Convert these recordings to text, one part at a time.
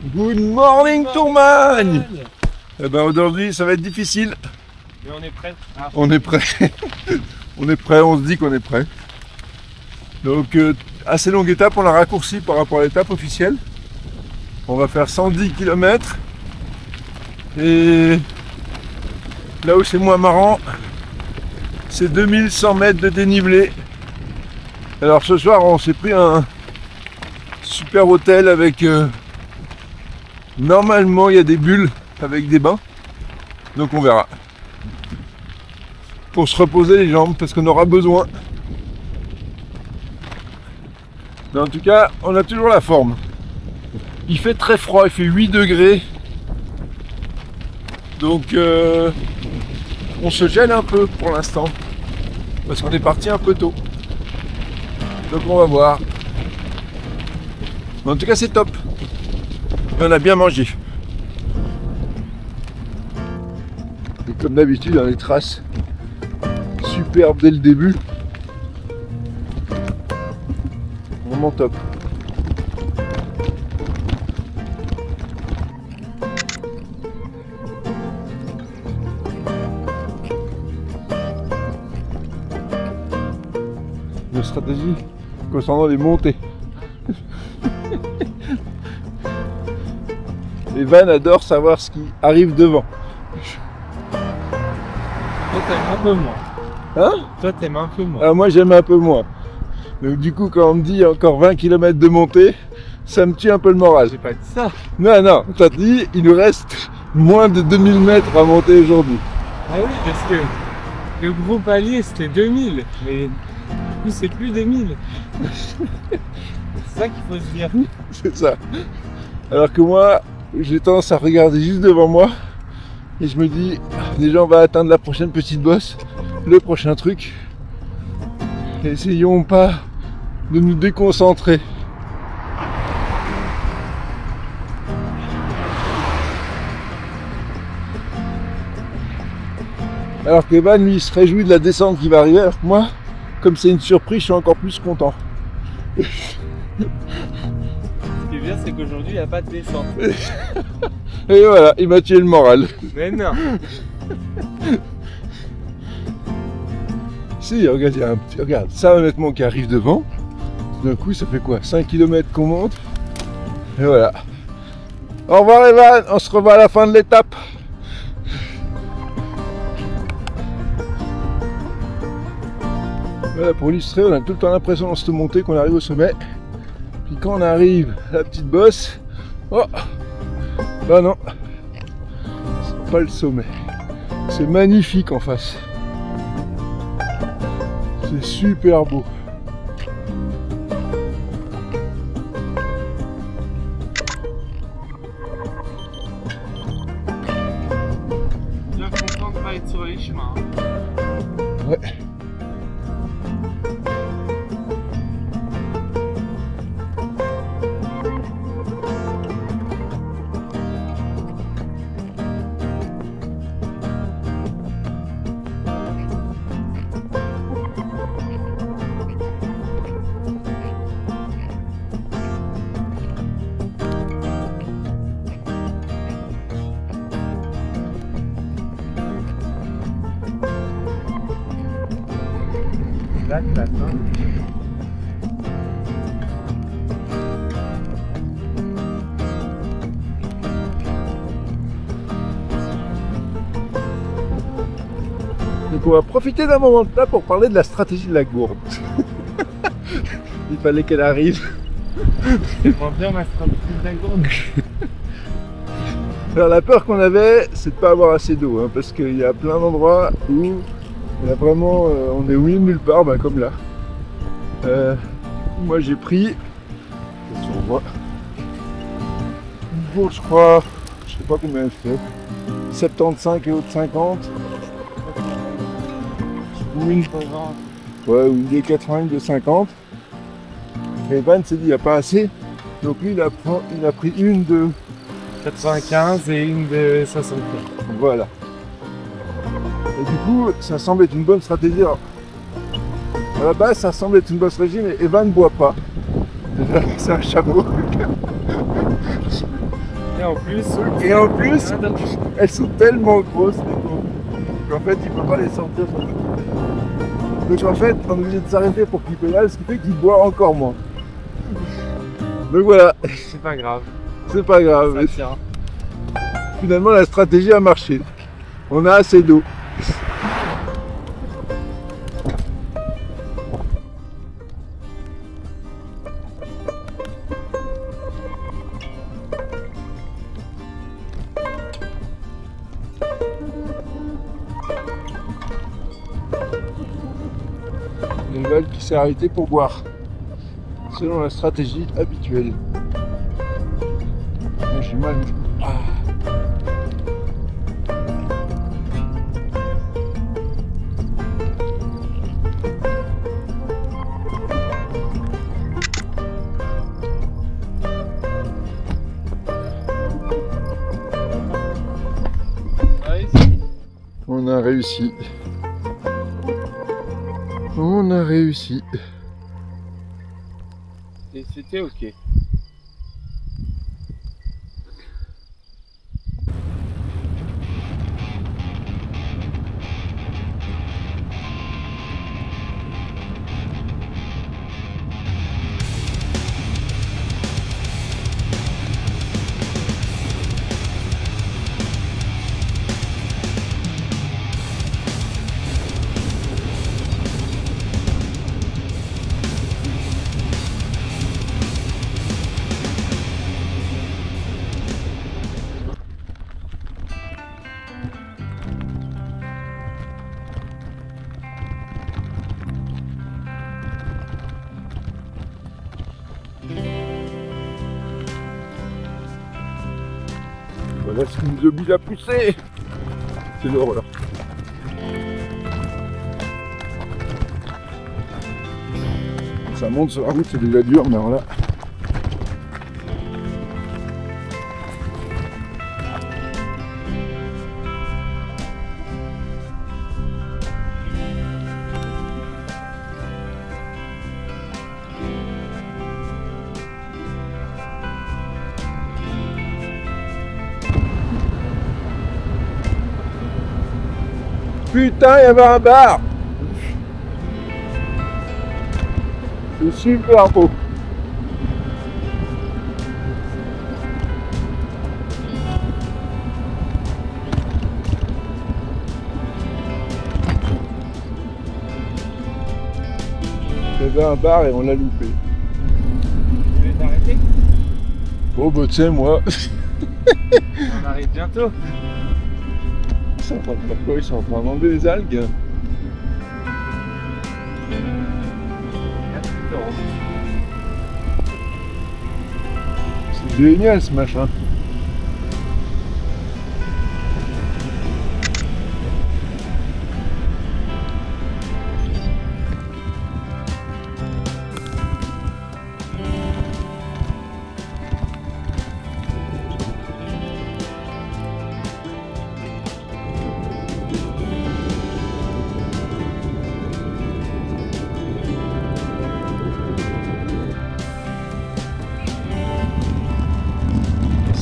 Good morning Tourmagne. Eh ben aujourd'hui ça va être difficile. Mais on est prêt. Ah. On est prêt. On est prêt, on se dit qu'on est prêt. Donc assez longue étape, on l'a raccourci par rapport à l'étape officielle. On va faire 110 km. Et là où c'est moins marrant, c'est 2100 mètres de dénivelé. Alors ce soir on s'est pris un super hôtel avec normalement il y a des bulles avec des bains, donc on verra, pour se reposer les jambes parce qu'on aura besoin. Mais en tout cas on a toujours la forme. Il fait très froid, il fait 8 degrés, donc on se gêne un peu pour l'instant parce qu'on est parti un peu tôt, donc on va voir. Mais en tout cas c'est top. Et on a bien mangé. Et comme d'habitude, dans les traces superbes dès le début. Vraiment top. Une stratégie concernant les montées. Et Van adore savoir ce qui arrive devant. Toi t'aimes un peu moins. Hein? Toi t'aimes un peu moins. Alors moi j'aime un peu moins. Donc du coup quand on me dit encore 20 km de montée, ça me tue un peu le moral. J'ai pas dit ça. Non, non, t'as dit il nous reste moins de 2000 mètres à monter aujourd'hui. Ah oui, parce que le gros palier c'était 2000. Mais du coup c'est plus 2000. C'est ça qu'il faut se dire. C'est ça. Alors que moi, j'ai tendance à regarder juste devant moi et je me dis déjà on va atteindre la prochaine petite bosse, le prochain truc. Et essayons pas de nous déconcentrer. Alors que Van lui il se réjouit de la descente qui va arriver, alors que moi, comme c'est une surprise, je suis encore plus content. Ce qui est bien c'est qu'aujourd'hui il n'y a pas de descente. Et voilà, il m'a tué le moral. Mais non. Si, regarde, il y a un petit, regarde, ça honnêtement qui arrive devant. D'un coup, ça fait quoi? 5 km qu'on monte. Et voilà. Au revoir Evan, on se revoit à la fin de l'étape. Voilà, pour illustrer, on a tout le temps l'impression dans cette montée qu'on arrive au sommet. Puis quand on arrive à la petite bosse, oh, bah non, c'est pas le sommet. C'est magnifique en face. C'est super beau. Bien content de pas être sur les chemins. Ouais. Là, t'attends. Donc on va profiter d'un moment de là pour parler de la stratégie de la gourde. Il fallait qu'elle arrive. C'est pour dire ma stratégie de la gourde. Alors la peur qu'on avait, c'est de ne pas avoir assez d'eau, hein, parce qu'il y a plein d'endroits où il y a vraiment, on est au milieu de nulle part, bah, comme là. Moi j'ai pris, si on voit, une gourde, je crois, je sais pas combien elle fait, 75 et haute 50. Ou une, ouais, ou une de 80, une de 50. Et Van s'est dit il n'y a pas assez, donc lui il a pris une de 95 et une de 64. Voilà. Et du coup, ça semble être une bonne stratégie. Alors, à la base, ça semble être une bonne stratégie, mais Evan ne boit pas. C'est un chameau. Et en plus, elles sont tellement grosses les pauvres, qu'en fait il ne peut pas les sortir. Donc en fait on est obligé de s'arrêter pour qu'il pédale, ce qui fait qu'il boit encore moins. Donc voilà. c'est pas grave. C'est pas grave. Ça tient. Finalement la stratégie a marché. On a assez d'eau. L'élevage qui s'est arrêté pour boire, selon la stratégie habituelle. Moi j'ai mal. Ah. On a réussi. On a réussi. Et c'était ok. Voilà ce qui nous oblige à pousser. C'est l'horreur. Ça monte sur la route, c'est déjà dur, mais alors là. Putain, il y avait un bar. C'est super beau. Il y avait un bar et on l'a loupé. Tu veux t'arrêter? Oh bah tu sais moi. On arrive bientôt. Ils sont en train de faire quoi? Ils sont en train d'enlever les algues. C'est génial ce machin.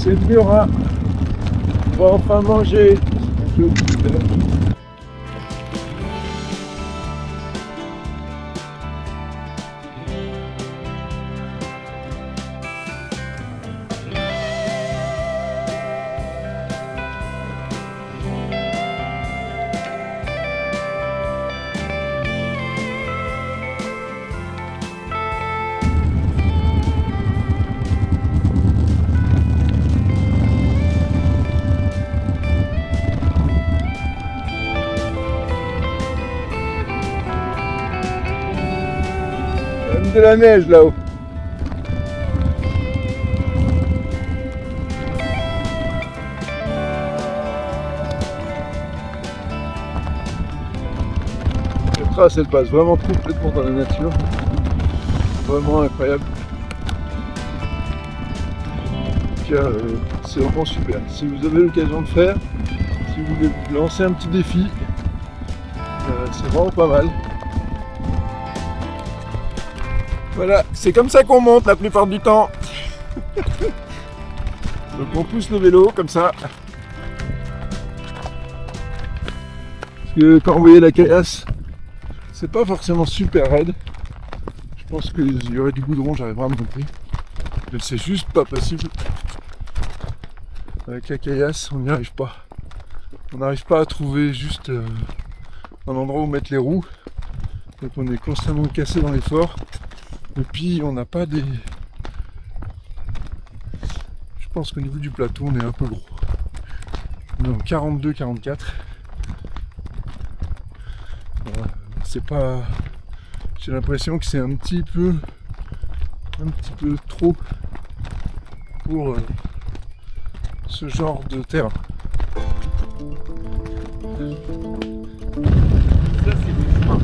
C'est dur, hein. On va enfin manger. De la neige là-haut. Cette trace elle passe vraiment complètement dans la nature. Vraiment incroyable. C'est vraiment super. Si vous avez l'occasion de faire, si vous voulez vous lancer un petit défi, c'est vraiment pas mal. Voilà, c'est comme ça qu'on monte la plupart du temps. Donc on pousse le vélo comme ça. Parce que quand vous voyez la caillasse, c'est pas forcément super raide. Je pense qu'il y aurait du goudron, j'arriverai à me monter. Mais c'est juste pas possible. Avec la caillasse, on n'y arrive pas. On n'arrive pas à trouver juste un endroit où mettre les roues. Donc on est constamment cassé dans l'effort. Et puis on n'a pas des... Je pense qu'au niveau du plateau, on est un peu gros. On est en 42-44. C'est pas... J'ai l'impression que c'est un petit peu trop pour ce genre de terrain. Ça, c'est du chemin.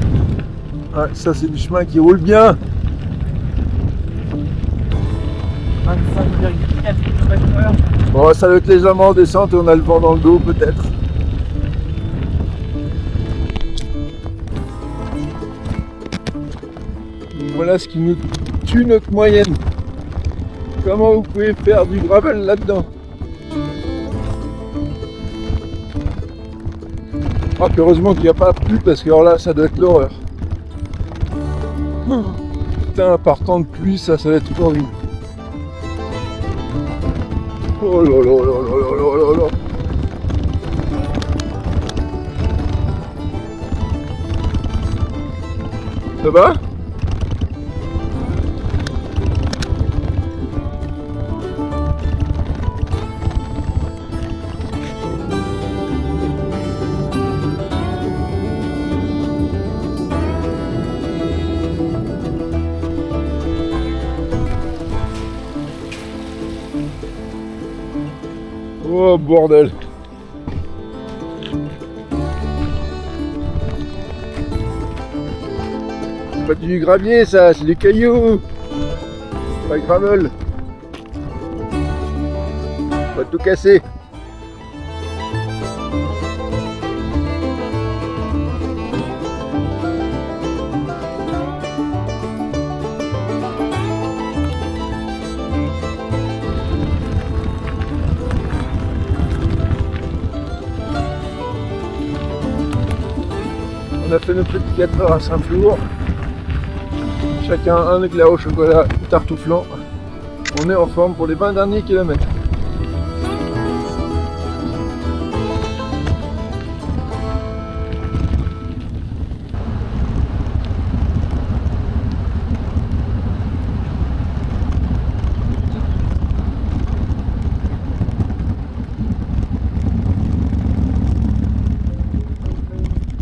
Ouais, ça c'est du chemin qui roule bien. 25,4 km/h. Bon, ça va être légèrement en descente et on a le vent dans le dos peut-être. Voilà ce qui nous tue notre moyenne. Comment vous pouvez faire du gravel là-dedans? Ah, puis heureusement qu'il n'y a pas plu parce que alors là ça doit être l'horreur. Oh, putain, par temps de pluie, ça va être horrible. Oh là là là là là là là. Ça va? Oh bordel! C'est pas du gravier ça, c'est des cailloux! Pas de gravel! Pas tout casser! On a fait nos petites 4 heures à Saint-Flour. Chacun un éclair au chocolat, une tarte au flan. On est en forme pour les 20 derniers kilomètres.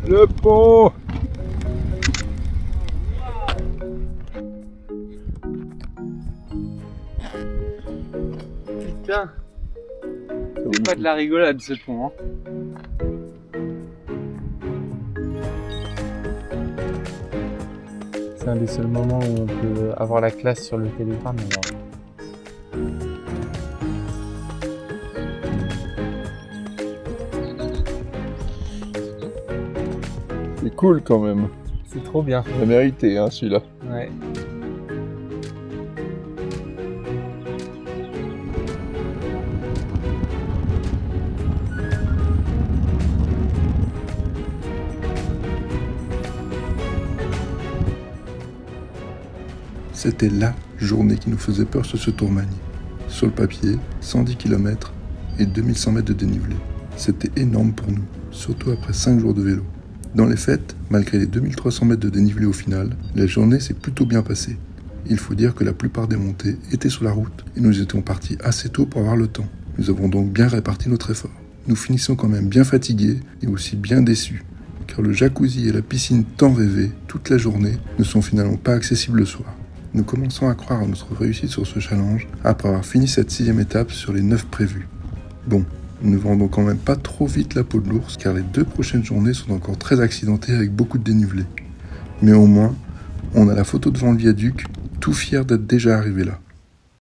Le pont! Putain, c'est pas de la rigolade ce pont, hein. C'est un des seuls moments où on peut avoir la classe sur le téléphone. C'est cool quand même. C'est trop bien. Il a mérité hein, celui-là. Ouais. C'était la journée qui nous faisait peur sur ce Tourmagne. Sur le papier, 110 km et 2100 mètres de dénivelé. C'était énorme pour nous, surtout après 5 jours de vélo. Dans les faits, malgré les 2300 mètres de dénivelé au final, la journée s'est plutôt bien passée. Il faut dire que la plupart des montées étaient sur la route et nous étions partis assez tôt pour avoir le temps. Nous avons donc bien réparti notre effort. Nous finissons quand même bien fatigués et aussi bien déçus, car le jacuzzi et la piscine tant rêvés toute la journée ne sont finalement pas accessibles le soir. Nous commençons à croire à notre réussite sur ce challenge après avoir fini cette 6e étape sur les 9 prévues. Bon, nous ne vendons quand même pas trop vite la peau de l'ours car les 2 prochaines journées sont encore très accidentées avec beaucoup de dénivelé. Mais au moins, on a la photo devant le viaduc, tout fier d'être déjà arrivé là.